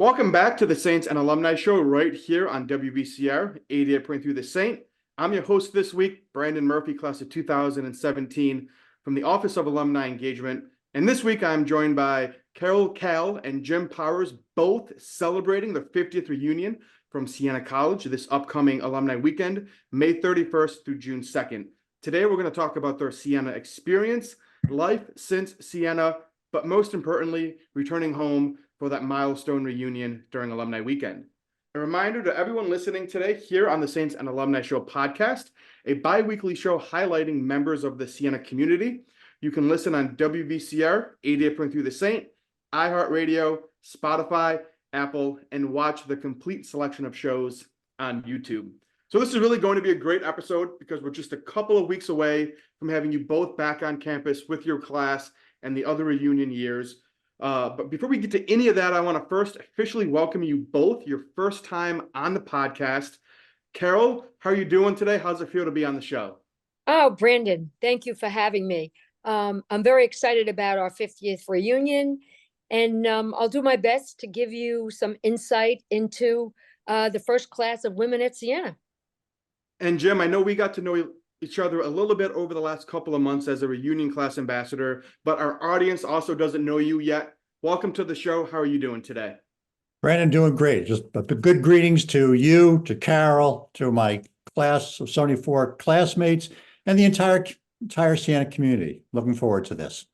Welcome back to the Saints and Alumni Show right here on WBCR 88.3 The Saint. I'm your host this week, Brandon Murphy, class of 2017 from the Office of Alumni Engagement. And this week I'm joined by Cahill and Jim Powers, both celebrating their 50th reunion from Siena College this upcoming alumni weekend, May 31st through June 2nd. Today we're going to talk about their Siena experience, life since Siena, but most importantly, returning home for that milestone reunion during Alumni Weekend. A reminder to everyone listening today here on the Saints and Alumni Show podcast, a bi-weekly show highlighting members of the Siena community. You can listen on WBCR 88.3 The Saint, iHeartRadio, Spotify, Apple, and watch the complete selection of shows on YouTube. So this is really going to be a great episode because we're just a couple of weeks away from having you both back on campus with your class and the other reunion years. But before we get to any of that, I want to first officially welcome you both, your first time on the podcast. Carol, how are you doing today? How's it feel to be on the show? Oh, Brandon, thank you for having me. I'm very excited about our 50th reunion, and I'll do my best to give you some insight into the first class of women at Siena. And Jim, I know we got to know each other a little bit over the last couple of months as a reunion class ambassador, but our audience also doesn't know you yet. Welcome to the show. How are you doing today? Brandon, doing great. Just good greetings to you, to Carol, to my class of 74 classmates, and the entire Siena community. Looking forward to this.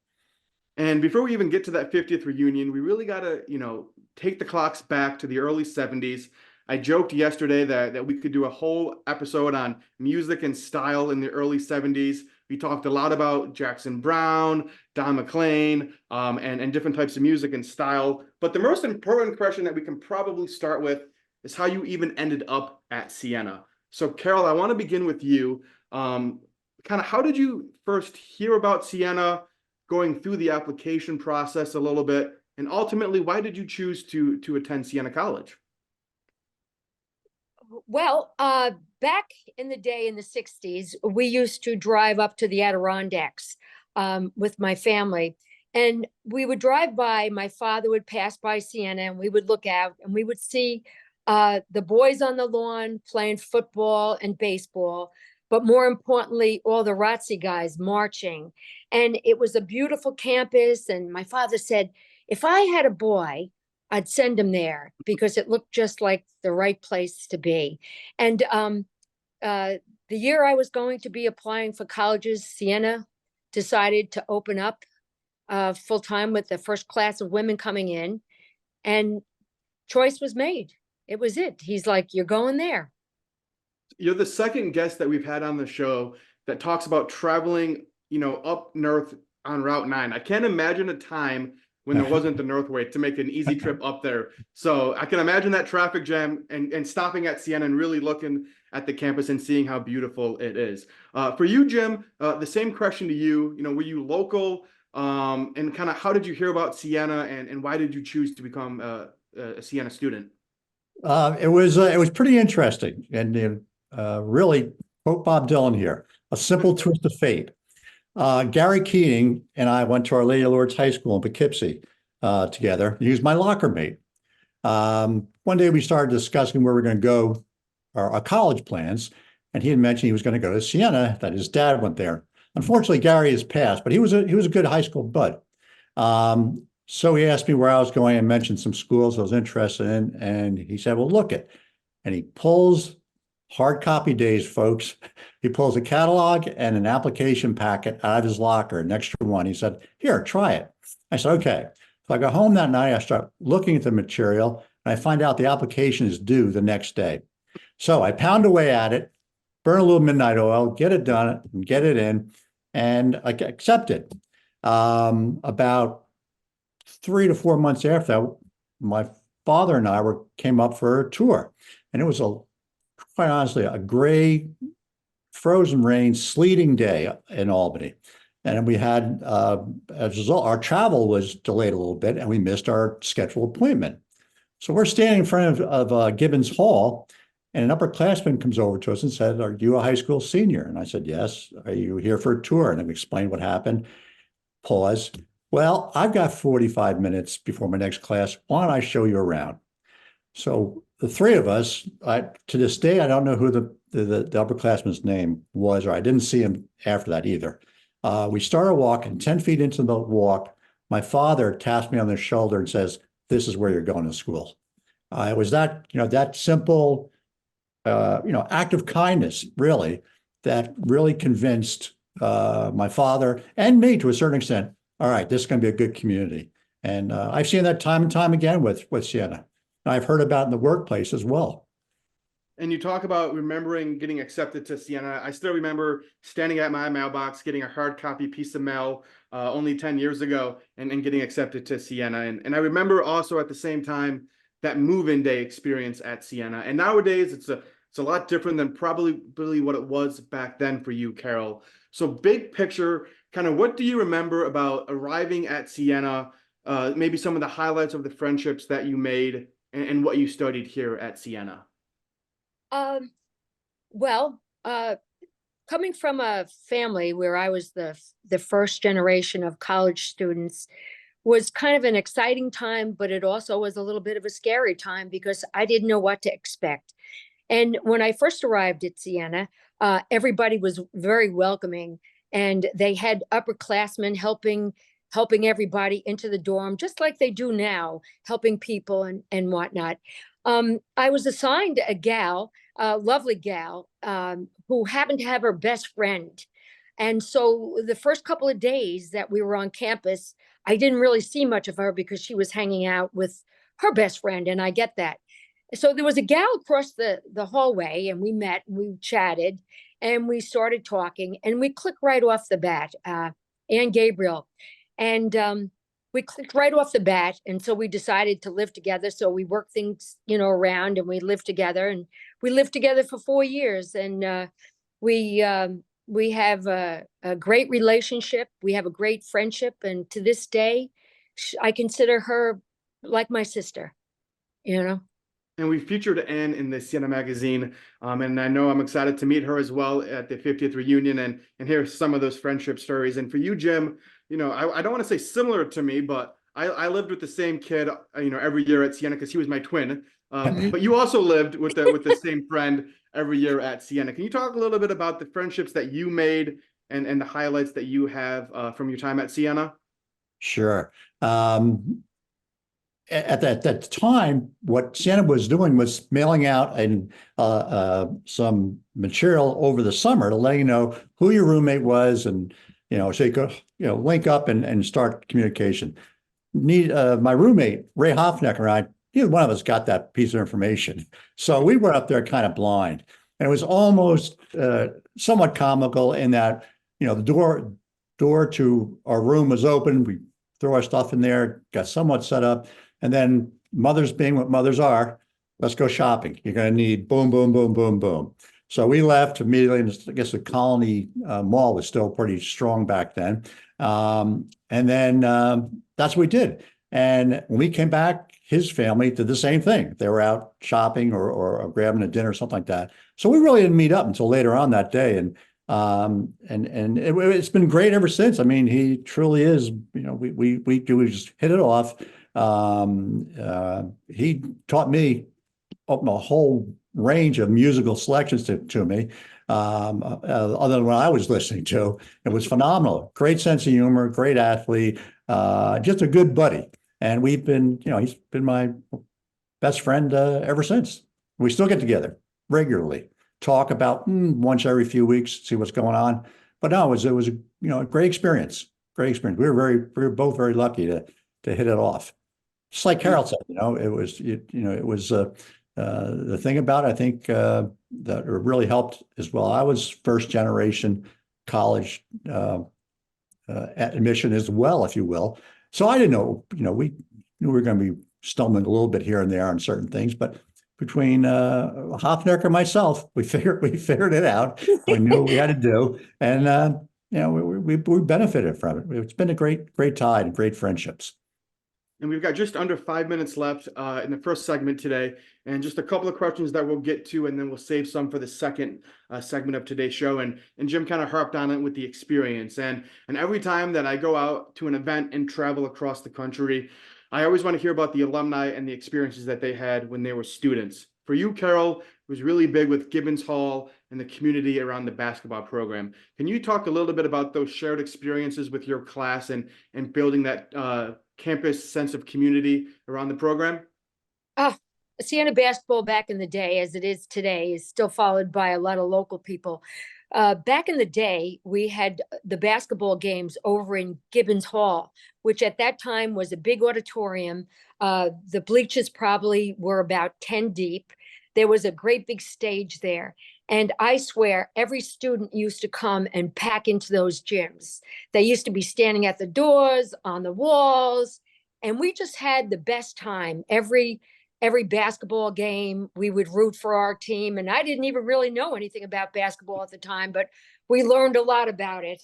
And before we even get to that 50th reunion, we really got to, take the clocks back to the early 70s. I joked yesterday that we could do a whole episode on music and style in the early 70s. We talked a lot about Jackson Browne, Don McLean, and different types of music and style. But the most important question that we can probably start with is how you even ended up at Siena. So Carol, I want to begin with you. Kind of how did you first hear about Siena, going through the application process a little bit, and ultimately, why did you choose to attend Siena College? Well, back in the day in the 60s, we used to drive up to the Adirondacks with my family. And we would drive by, my father would pass by Siena, and we would look out and we would see the boys on the lawn playing football and baseball, but more importantly, all the ROTC guys marching. And it was a beautiful campus. And my father said, if I had a boy, I'd send him there because it looked just like the right place to be. And the year I was going to be applying for colleges, Siena decided to open up full time with the first class of women coming in, and choice was made. It was it. He's like, you're going there. You're the second guest that we've had on the show that talks about traveling, up north on Route 9. I can't imagine a time when there wasn't the Northway to make an easy trip up there. So I can imagine that traffic jam and stopping at Siena and really looking at the campus and seeing how beautiful it is. For you, Jim, the same question to you. Were you local? And kind of how did you hear about Siena, and why did you choose to become a Siena student? It was pretty interesting, and really, quote Bob Dylan here, a simple twist of fate. Gary Keenan and I went to Our Lady of Lourdes High School in Poughkeepsie together. He was my locker mate. One day we started discussing where we're going to go, our college plans, and he had mentioned he was going to go to Siena, that his dad went there. Unfortunately, Gary has passed, but he was a good high school bud. So he asked me where I was going and mentioned some schools I was interested in, and he said, well, look it. And he pulls, hard copy days, folks. He pulls a catalog and an application packet out of his locker, an extra one. He said, here, try it. I said, okay. So I go home that night, I start looking at the material, and I find out the application is due the next day. So I pound away at it, burn a little midnight oil, get it done, and get it in, and I accept it. About 3 to 4 months after that, my father and I came up for a tour, and it was quite honestly, a gray, frozen rain, sleeting day in Albany. And we had, as a result, our travel was delayed a little bit and we missed our scheduled appointment. So we're standing in front of Gibbons Hall, and an upperclassman comes over to us and said, are you a high school senior? And I said, yes. Are you here for a tour? And I explained what happened. Pause. Well, I've got 45 minutes before my next class. Why don't I show you around? So the three of us, to this day, I don't know who the upperclassman's name was, or I didn't see him after that either. We started walking 10 feet into the walk. My father taps me on the shoulder and says, "This is where you're going to school." It was that simple, act of kindness, really, that really convinced my father and me to a certain extent. All right, this is going to be a good community. And I've seen that time and time again with Siena. I've heard about it in the workplace as well. And you talk about remembering getting accepted to Siena. I still remember standing at my mailbox, getting a hard copy piece of mail only 10 years ago and getting accepted to Siena. And I remember also at the same time that move-in day experience at Siena. And nowadays it's a lot different than probably what it was back then for you, Carol. So big picture, kind of what do you remember about arriving at Siena? Maybe some of the highlights of the friendships that you made and what you studied here at Siena. Well, coming from a family where I was the first generation of college students was kind of an exciting time, but it also was a little bit of a scary time because I didn't know what to expect. And when I first arrived at Siena, everybody was very welcoming, and they had upperclassmen helping everybody into the dorm, just like they do now, helping people and whatnot. I was assigned a gal, a lovely gal, who happened to have her best friend. And so the first couple of days that we were on campus, I didn't really see much of her because she was hanging out with her best friend, and I get that. So there was a gal across the hallway, and we met, and we chatted, and we started talking, and we clicked right off the bat, Ann Gabriel. And we clicked right off the bat. And so we decided to live together. So we worked things, around, and we lived together, and we lived together for 4 years. And we have a great relationship. We have a great friendship. And to this day, I consider her like my sister. And we featured Anne in the Siena magazine, and I know I'm excited to meet her as well at the 50th reunion and hear some of those friendship stories. And for you, Jim, I don't want to say similar to me, but I lived with the same kid, every year at Siena because he was my twin. But you also lived with the same friend every year at Siena. Can you talk a little bit about the friendships that you made and the highlights that you have from your time at Siena? Sure. At that time, what Siena was doing was mailing out some material over the summer to let you know who your roommate was, and so you could link up and start communication. My roommate Ray Hoffnecker, neither one of us got that piece of information, so we went up there kind of blind, and it was almost somewhat comical in that the door to our room was open. We threw our stuff in there, got somewhat set up. And then mothers being what mothers are, let's go shopping. You're going to need boom, boom, boom, boom, boom. So we left immediately. And I guess the Colony Mall was still pretty strong back then. And then that's what we did. And when we came back, his family did the same thing. They were out shopping or grabbing a dinner or something like that. So we really didn't meet up until later on that day. And it's been great ever since. I mean, he truly is, we just hit it off. He taught me a whole range of musical selections to me, other than what I was listening to. It was phenomenal. Great sense of humor, great athlete, just a good buddy. And he's been my best friend ever since. We still get together regularly, talk about once every few weeks, see what's going on. But no, it was a great experience. Great experience. We were both very lucky to hit it off. Just like Carol said, it was the thing about it, I think that it really helped as well. I was first generation college admission as well, if you will. So I didn't know, we knew we were going to be stumbling a little bit here and there on certain things, but between Hofnecker and myself, we figured it out. We knew what we had to do, and we benefited from it. It's been a great tide and great friendships. And we've got just under 5 minutes left in the first segment today, and just a couple of questions that we'll get to, and then we'll save some for the second segment of today's show. And Jim kind of harped on it with the experience. And every time that I go out to an event and travel across the country, I always want to hear about the alumni and the experiences that they had when they were students. For you, Carol, it was really big with Gibbons Hall and the community around the basketball program. Can you talk a little bit about those shared experiences with your class and building that campus sense of community around the program? Oh, Siena basketball back in the day, as it is today, is still followed by a lot of local people. Back in the day, we had the basketball games over in Gibbons Hall, which at that time was a big auditorium. The bleachers probably were about 10 deep. There was a great big stage there. And I swear every student used to come and pack into those gyms. They used to be standing at the doors, on the walls, and we just had the best time. Every basketball game, we would root for our team. And I didn't even really know anything about basketball at the time, but we learned a lot about it.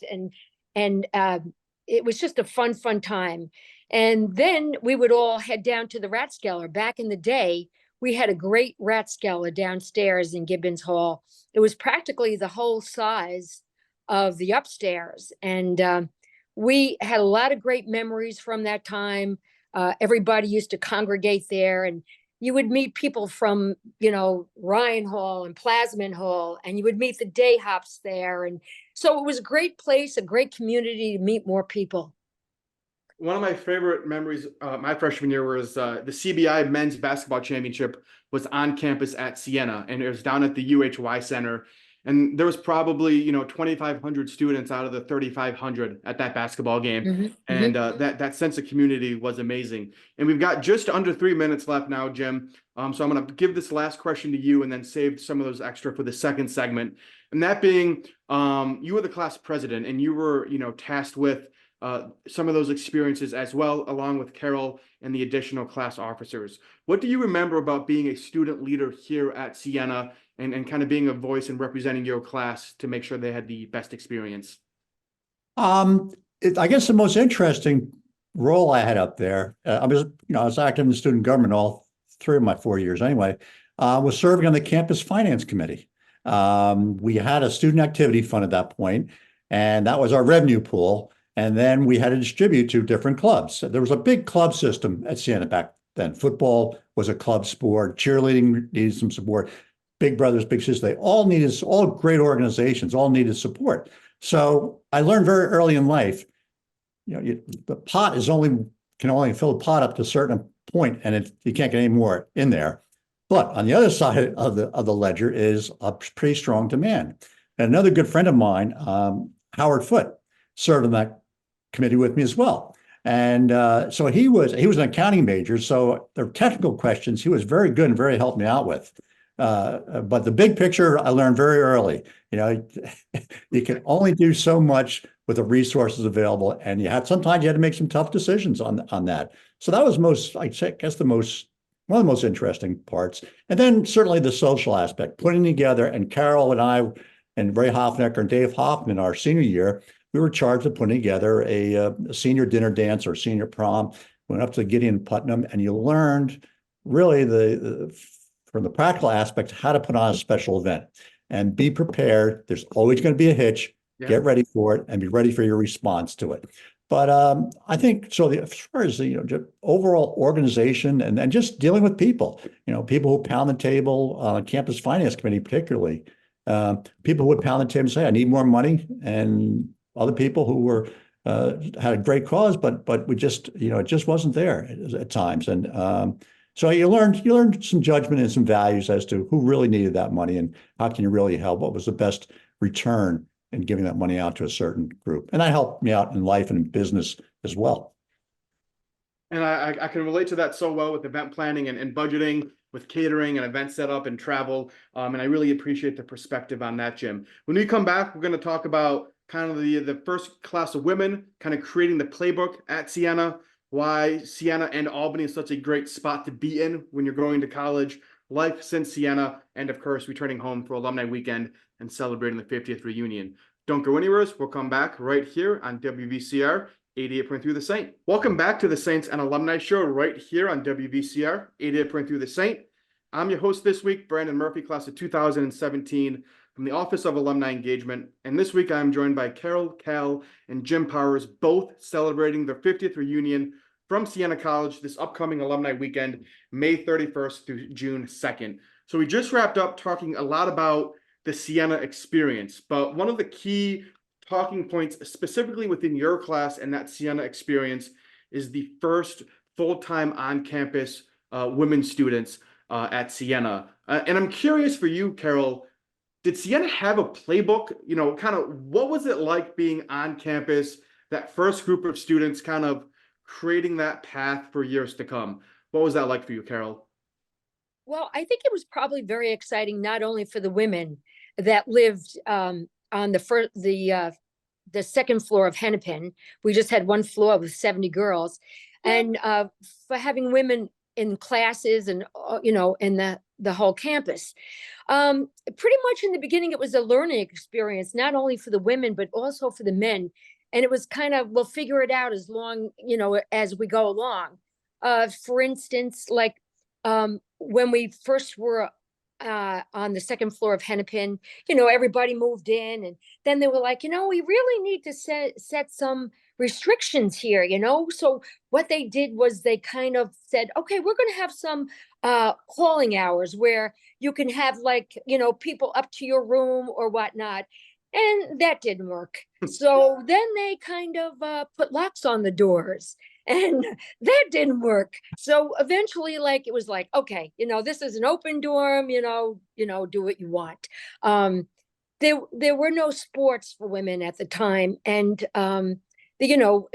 And it was just a fun time. And then we would all head down to the Rathskeller. Back in the day, we had a great Rathskeller downstairs in Gibbons Hall. It was practically the whole size of the upstairs. And we had a lot of great memories from that time. Everybody used to congregate there, and you would meet people from, Ryan Hall and Plasman Hall, and you would meet the day hops there. And so it was a great place, a great community to meet more people. One of my favorite memories my freshman year was the CBI men's basketball championship was on campus at Siena, and it was down at the UHY Center. And there was probably, 2,500 students out of the 3,500 at that basketball game. Mm-hmm. And that sense of community was amazing. And we've got just under 3 minutes left now, Jim. So I'm going to give this last question to you and then save some of those extra for the second segment. And that being, you were the class president and you were, tasked with some of those experiences as well, along with Carol and the additional class officers. What do you remember about being a student leader here at Siena and kind of being a voice and representing your class to make sure they had the best experience? I guess the most interesting role I had up there, I was active in the student government all 3 of my 4 years anyway, was serving on the campus finance committee. We had a student activity fund at that point, and that was our revenue pool. And then we had to distribute to different clubs. There was a big club system at Siena back then. Football was a club sport. Cheerleading needed some support. Big brothers, big sisters, all great organizations, all needed support. So I learned very early in life, the pot can only fill the pot up to a certain point, and you can't get any more in there. But on the other side of the ledger is a pretty strong demand. And another good friend of mine, Howard Foote, served on that committee with me as well. And so he was an accounting major. So the technical questions, he was very good and very helped me out with. But the big picture, I learned very early. You can only do so much with the resources available, and sometimes you had to make some tough decisions on that. So that was one of the most interesting parts. And then certainly the social aspect, putting together. And Carol and I, and Ray Hoffnecker and Dave Hoffman, our senior year, we were charged with putting together a senior dinner dance or senior prom. Went up to Gideon Putnam, and you learned really from the practical aspect, how to put on a special event and be prepared. There's always going to be a hitch. Yeah. Get ready for it and be ready for your response to it. But I think so. As far as just overall organization and just dealing with people, people who pound the table on campus finance committee, particularly people who would pound the table and say, "I need more money," and other people who were had a great cause, but we just it just wasn't there at times. And so you learned some judgment and some values as to who really needed that money and how can you really help. What was the best return in giving that money out to a certain group, and that helped me out in life and in business as well. And I can relate to that so well with event planning and budgeting, with catering and event setup and travel. And I really appreciate the perspective on that, Jim. When we come back, we're going to talk about kind of the first class of women, kind of creating the playbook at Siena, why Siena and Albany is such a great spot to be in when you're going to college, life since Siena, and of course, returning home for Alumni Weekend and celebrating the 50th reunion. Don't go anywhere. We'll come back right here on WVCR 88.3 The Saint. Welcome back to the Saints and Alumni Show right here on WVCR 88.3 The Saint. I'm your host this week, Brandon Murphy, class of 2017 from the Office of Alumni Engagement. And this week I'm joined by Carol, Cahill, and Jim Powers, both celebrating their 50th reunion from Siena College this upcoming alumni weekend, May 31st through June 2nd. So we just wrapped up talking a lot about the Siena experience, but one of the key talking points specifically within your class and that Siena experience is the first full-time on-campus women students at Siena. And I'm curious for you, Carol, did Siena have a playbook? You know, kind of what was it like being on campus, that first group of students kind of creating that path for years to come? What was that like for you, Carol? Well, I think it was probably very exciting, not only for the women that lived on the second floor of Hennepin. We just had one floor with 70 girls, and for having women in classes and in the whole campus. Pretty much in the beginning, it was a learning experience, not only for the women but also for the men. And it was kind of, we'll figure it out as long as we go along. For instance, like when we first were on the second floor of Hennepin, everybody moved in, and then they were like, we really need to set some restrictions here, So what they did was they kind of said, okay, we're going to have some calling hours where you can have people up to your room or whatnot. And that didn't work. So then they kind of put locks on the doors, and that didn't work. So eventually, it was like, okay, this is an open dorm, do what you want. There were no sports for women at the time. And,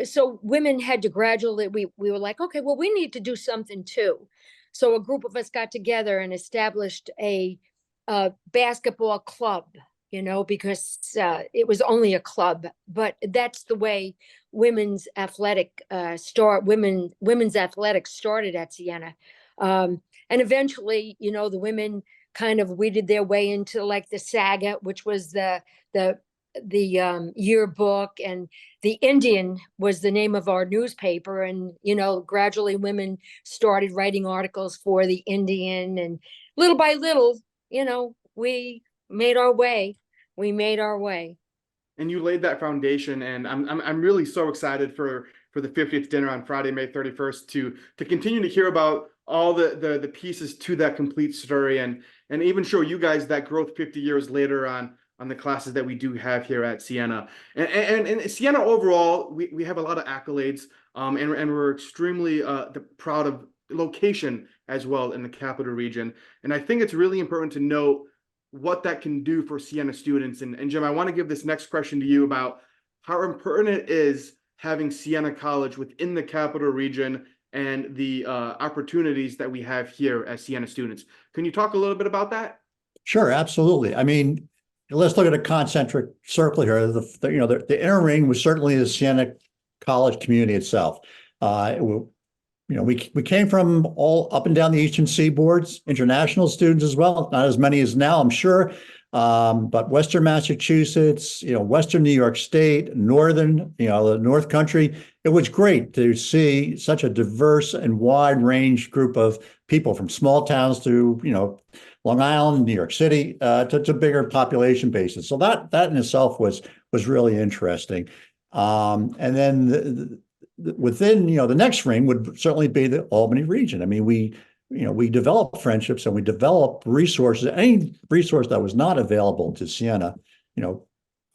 so women had to gradually, we were like, okay, well, we need to do something too. So a group of us got together and established a basketball club, because it was only a club, but that's the way women's athletics started at Siena. And eventually, the women kind of weeded their way into the Saga, which was the yearbook, and the Indian was the name of our newspaper. And, gradually women started writing articles for the Indian, and little by little, we made our way. And you laid that foundation, and I'm really so excited for the 50th dinner on Friday, May 31st, to continue to hear about all the pieces to that complete story, and even show you guys that growth 50 years later on the classes that we do have here at Siena. And Siena overall, we have a lot of accolades, and we're extremely proud of location as well in the capital region. And I think it's really important to note what that can do for Siena students. And Jim, I want to give this next question to you about how important it is having Siena College within the capital region and the opportunities that we have here as Siena students. Can you talk a little bit about that? Sure, absolutely. I mean, let's look at a concentric circle here. The inner ring was certainly the Siena College community itself. We came from all up and down the Eastern Seaboards, international students as well, not as many as now, I'm sure. But Western Massachusetts, Western New York State, Northern, the North Country. It was great to see such a diverse and wide range group of people from small towns to, Long Island, New York City, to bigger population bases. So that in itself was really interesting. And then within, the next ring would certainly be the Albany region. I mean, we developed friendships and we developed resources. Any resource that was not available to Siena,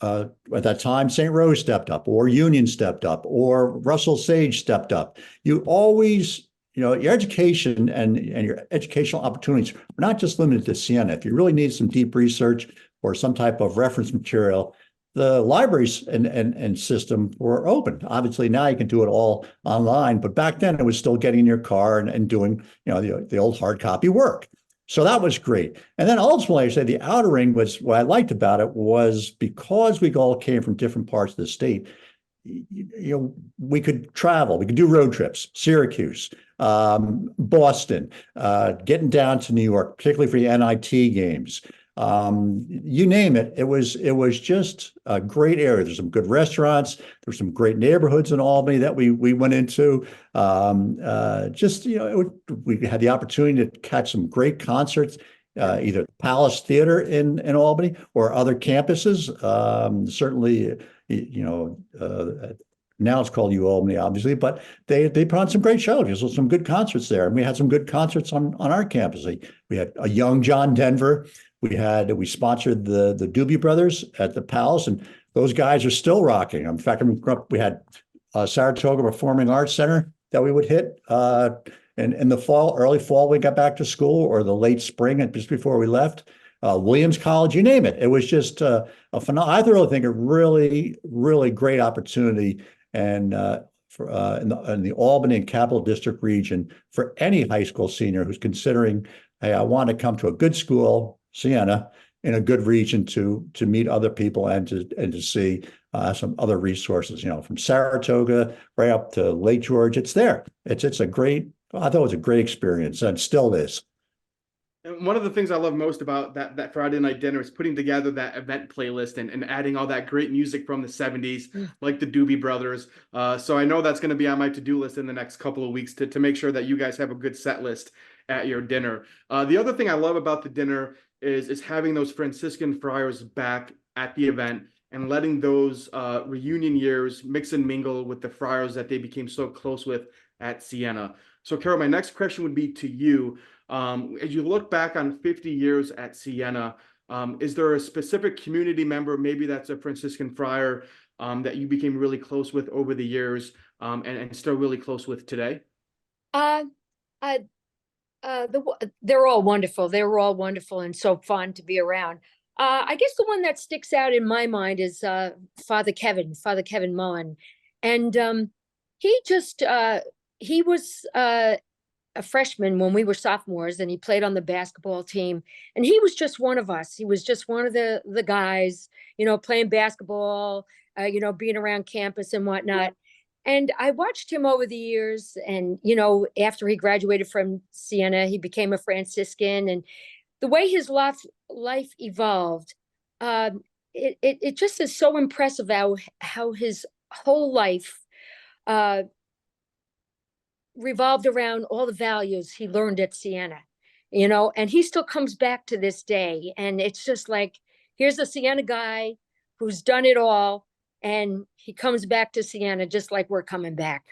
at that time, St. Rose stepped up, or Union stepped up, or Russell Sage stepped up. You always, your education and your educational opportunities are not just limited to Siena. If you really need some deep research or some type of reference material, the libraries and system were open. Obviously, now you can do it all online, but back then it was still getting in your car and doing, the old hard copy work. So that was great. And then ultimately, I say the outer ring was, what I liked about it was, because we all came from different parts of the state, we could travel, we could do road trips, Syracuse, Boston, getting down to New York, particularly for the NIT games. You name it. It was just a great area. There's some good restaurants. There's some great neighborhoods in Albany that we went into. We had the opportunity to catch some great concerts, either Palace Theater in Albany or other campuses. Certainly, Now it's called Alumni, obviously, but they put on some great shows. There's some good concerts there, and we had some good concerts on our campus. We had a young John Denver. We sponsored the Doobie Brothers at the Palace, and those guys are still rocking. In fact, we had Saratoga Performing Arts Center that we would hit in the fall, early fall. We got back to school, or the late spring, and just before we left. Williams College, you name it. It was just a phenomenal. I really think a really, really great opportunity, and in the Albany and Capital District region for any high school senior who's considering, hey, I want to come to a good school, Siena, in a good region to meet other people and to see some other resources. From Saratoga right up to Lake George, it's there. It's a great. I thought it was a great experience, and still is. And one of the things I love most about that Friday night dinner is putting together that event playlist and adding all that great music from the 70s, like the Doobie Brothers. So I know that's going to be on my to-do list in the next couple of weeks to make sure that you guys have a good set list at your dinner. The other thing I love about the dinner is having those Franciscan friars back at the event and letting those reunion years mix and mingle with the friars that they became so close with at Siena. So Carol, my next question would be to you. As you look back on 50 years at Siena, is there a specific community member, maybe that's a Franciscan friar, that you became really close with over the years, and still really close with today? They're all wonderful. They were all wonderful and so fun to be around. I guess the one that sticks out in my mind is Father Kevin Mullen. And he was a freshman when we were sophomores, and he played on the basketball team. And he was just one of us. He was just one of the guys, playing basketball, being around campus and whatnot. And I watched him over the years, and, after he graduated from Siena, he became a Franciscan, and the way his life evolved, it just is so impressive how his whole life revolved around all the values he learned at Siena, and he still comes back to this day. And it's just like, here's a Siena guy who's done it all, and he comes back to Siena just like we're coming back.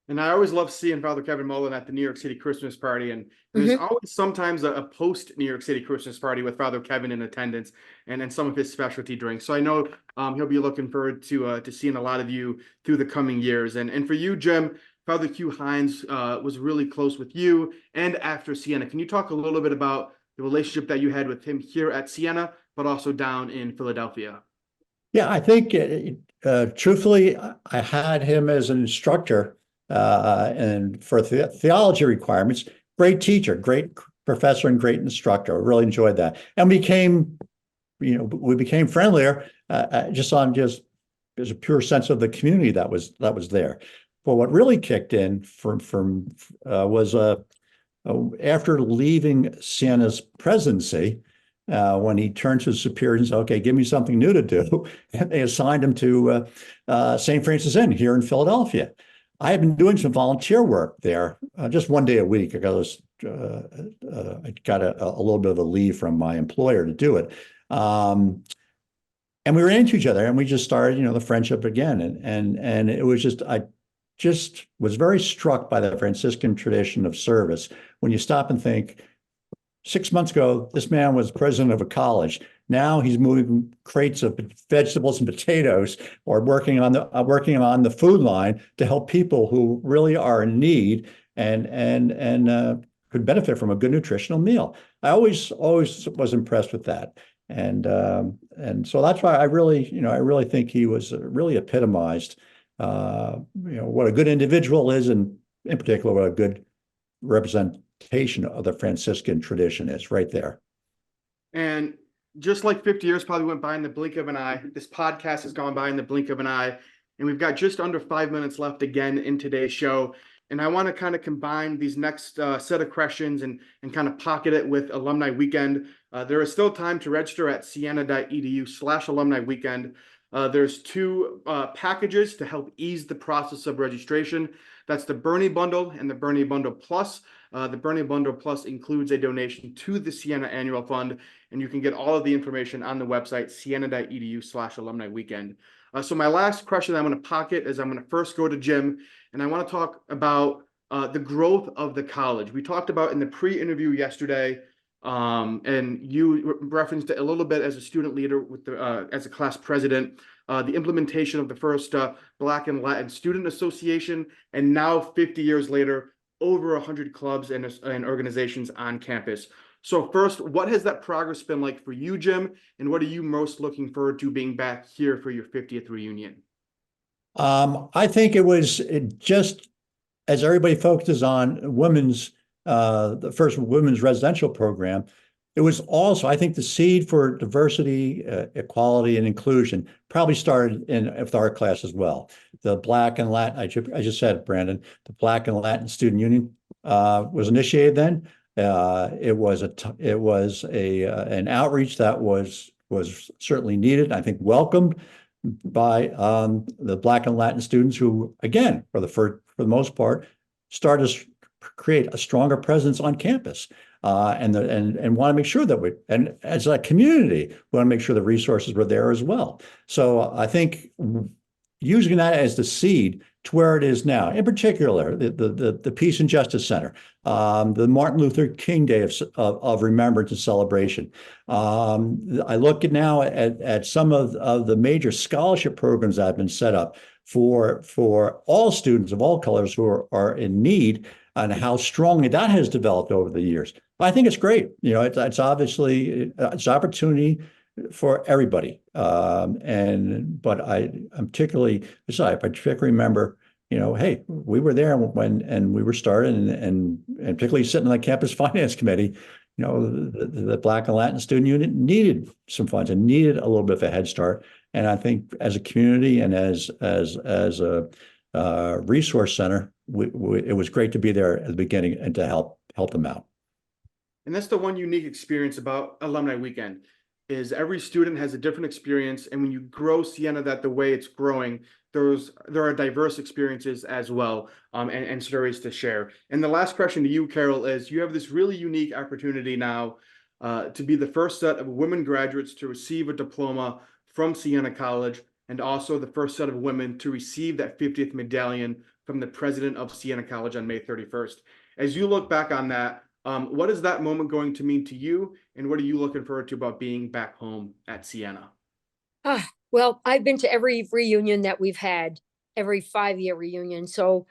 And I always love seeing Father Kevin Mullen at the New York City Christmas party. And there's always sometimes a post New York City Christmas party with Father Kevin in attendance and some of his specialty drinks. So I know he'll be looking forward to seeing a lot of you through the coming years. And for you, Jim, Father Q Hines was really close with you and after Siena. Can you talk a little bit about the relationship that you had with him here at Siena, but also down in Philadelphia? Yeah, I think truthfully, I had him as an instructor and for theology requirements. Great teacher, great professor, and great instructor. I really enjoyed that, and we became friendlier just there's a pure sense of the community that was there. But what really kicked in was after leaving Siena's presidency. When he turned to his superiors and said, okay, give me something new to do. And they assigned him to St. Francis Inn here in Philadelphia. I had been doing some volunteer work there, just one day a week. I got a little bit of a leave from my employer to do it. And we ran into each other, and we just started, the friendship again. And it was I just was very struck by the Franciscan tradition of service. When you stop and think, 6 months ago, this man was president of a college. Now he's moving crates of vegetables and potatoes, or working on the food line to help people who really are in need and could benefit from a good nutritional meal. I always was impressed with that, and so that's why I really think he was really epitomized, what a good individual is, and in particular what a good representation of the Franciscan tradition is right there. And just like 50 years probably went by in the blink of an eye, this podcast has gone by in the blink of an eye, and we've got just under 5 minutes left again in today's show. And I want to kind of combine these next set of questions and kind of pocket it with Alumni Weekend. There is still time to register at siena.edu/alumni weekend. There's two packages to help ease the process of registration. That's the Bernie Bundle and the Bernie Bundle Plus. The Bernie Bundle Plus includes a donation to the Siena Annual Fund, and you can get all of the information on the website, siena.edu/alumni weekend. So my last question I'm going to pocket is I'm going to first go to Jim, and I want to talk about the growth of the college. We talked about in the pre-interview yesterday, and you referenced it a little bit as a student leader with the as a class president, the implementation of the first Black and Latin Student Association, and now 50 years later, over 100 clubs and organizations on campus. So first, what has that progress been like for you, Jim? And what are you most looking forward to being back here for your 50th reunion? I think just as everybody focuses on the first women's residential program, it was also, I think, the seed for diversity, equality, and inclusion probably started with our class as well. The Black and Latin, I just said, Brandon, the Black and Latin Student Union was initiated then. It was an outreach that was certainly needed, I think welcomed by the Black and Latin students who, again, for the most part, started to create a stronger presence on campus, and want to make sure that and as a community, we want to make sure the resources were there as well. So I think using that as the seed to where it is now, in particular, the Peace and Justice Center, the Martin Luther King Day of Remembrance and Celebration. I look now at some of the major scholarship programs that have been set up for all students of all colors who are in need, and how strongly that has developed over the years. I think it's great. It's obviously it's opportunity for everybody. But I particularly remember, hey, we were there when we were starting, and particularly sitting on the campus finance committee. The Black and Latin Student Unit needed some funds and needed a little bit of a head start. And I think as a community and as a resource center, it was great to be there at the beginning and to help them out. And that's the one unique experience about Alumni Weekend, is every student has a different experience. And when you grow Siena the way it's growing, there are diverse experiences as well, and stories to share. And the last question to you, Carol, is you have this really unique opportunity now to be the first set of women graduates to receive a diploma from Siena College, and also the first set of women to receive that 50th medallion from the president of Siena College on May 31st. As you look back on that, what is that moment going to mean to you, and what are you looking forward to about being back home at Siena? Well, I've been to every reunion that we've had, every 5-year reunion. So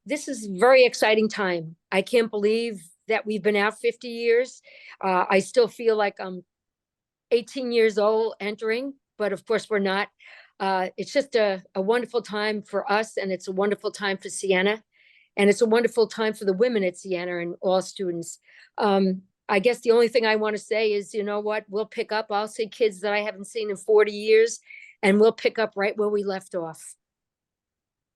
this is a very exciting time. I can't believe that we've been out 50 years. I still feel like I'm 18 years old entering, but of course we're not. It's just a wonderful time for us, and it's a wonderful time for Siena, and it's a wonderful time for the women at Siena and all students. I guess the only thing I want to say is, you know what, we'll pick up. I'll see kids that I haven't seen in 40 years, and we'll pick up right where we left off.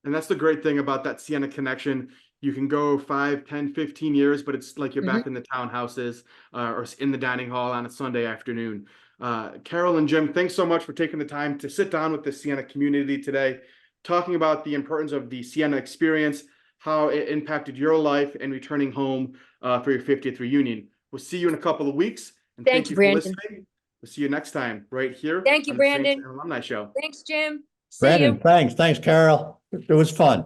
And that's the great thing about that Siena connection. You can go 5, 10, 15 years, but it's like you're back in the townhouses or in the dining hall on a Sunday afternoon. Carol and Jim, thanks so much for taking the time to sit down with the Siena community today, talking about the importance of the Siena experience, how it impacted your life, and returning home for your 50th reunion. We'll see you in a couple of weeks. And Thank you, Brandon. for listening. We'll see you next time right here. Thank you, on the Saints Brandon. and Alumni Show. Thanks, Jim. See Brandon, you. thanks, Carol. It was fun.